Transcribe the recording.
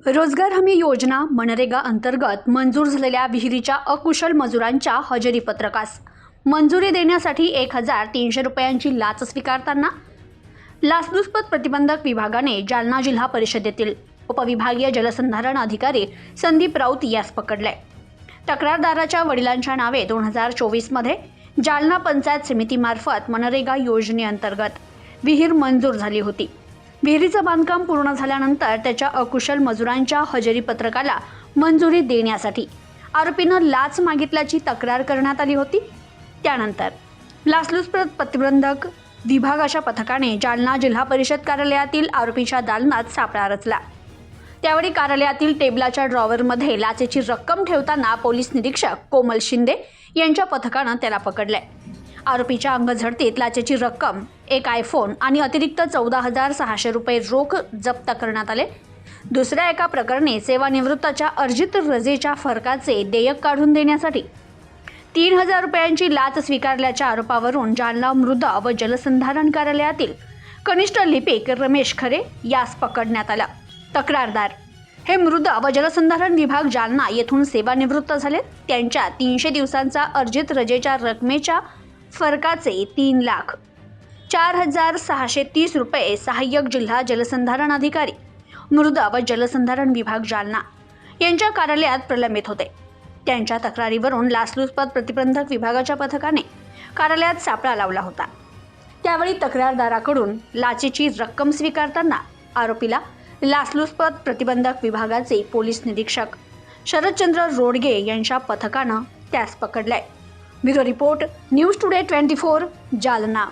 रोजगार हमी योजना मनरेगा अंतर्गत मंजूर झालेल्या विहिरीच्या अकुशल मजुरांच्या हजेरी पत्रकास मंजुरी देण्यासाठी 1300 रुपयांची लाच स्वीकारताना लाचलुचपत प्रतिबंधक विभागाने जालना जिल्हा परिषदेतील उपविभागीय जलसंधारण अधिकारी संदीप राऊत यास पकडले। तक्रारदाराच्या वडिलांच्या नावे 2024 मध्ये जालना पंचायत समितीमार्फत मनरेगा योजनेअंतर्गत विहीर मंजूर झाली होती। विहिरीचं बांधकाम पूर्ण झाल्यानंतर त्याच्या अकुशल मजुरांच्या हजेरी पत्रकाला मंजुरी देण्यासाठी आरोपीनं लाच मागितल्याची तक्रार करण्यात आली होती। त्यानंतर लाचलुचपत प्रतिबंधक विभागाच्या पथकाने जालना जिल्हा परिषद कार्यालयातील आरोपीच्या दालनात सापळा रचला। त्यावेळी कार्यालयातील टेबलाच्या ड्रॉवरमध्ये लाचेची रक्कम ठेवताना पोलीस निरीक्षक कोमल शिंदे यांच्या पथकानं त्याला पकडले। आरोपीच्या अंगझडतीत लाचेची रक्कम, एक आयफोन आणि अतिरिक्त 14,600 रुपये रोख जप्त करण्यात आले। दुसऱ्या एका प्रकरणी सेवानिवृत्ताच्या अर्जित रजेच्या फरकाचे देयक काढून देण्यासाठी 3,000 रुपयांची लाच स्वीकारल्याच्या आरोपावरून जालना मृदा व जलसंधारण कार्यालयातील कनिष्ठ लिपिक रमेश खरे यास पकडण्यात आला। तक्रारदार हे मृदा व जलसंधारण विभाग जालना येथून सेवानिवृत्त झाले। त्यांच्या 300 दिवसांचा अर्जित रजेच्या रकमेच्या फरकाचे 3,04,630 रुपये सहाय्यक जिल्हा जलसंधारण अधिकारी मृदा व जलसंधारण विभाग जालना यांच्या कार्यालयात प्रलंबित होते। त्यांच्या तक्रारीवरून लाचलुचपत प्रतिबंधक विभागाच्या पथकाने कार्यालयात सापळा लावला होता। त्यावेळी तक्रारदाराकडून लाचेची रक्कम स्वीकारताना आरोपीला लाचलुचपत प्रतिबंधक विभागाचे पोलीस निरीक्षक शरदचंद्र रोडगे यांच्या पथकानं त्यास पकडले। Bureau report, news today 24, Jalna.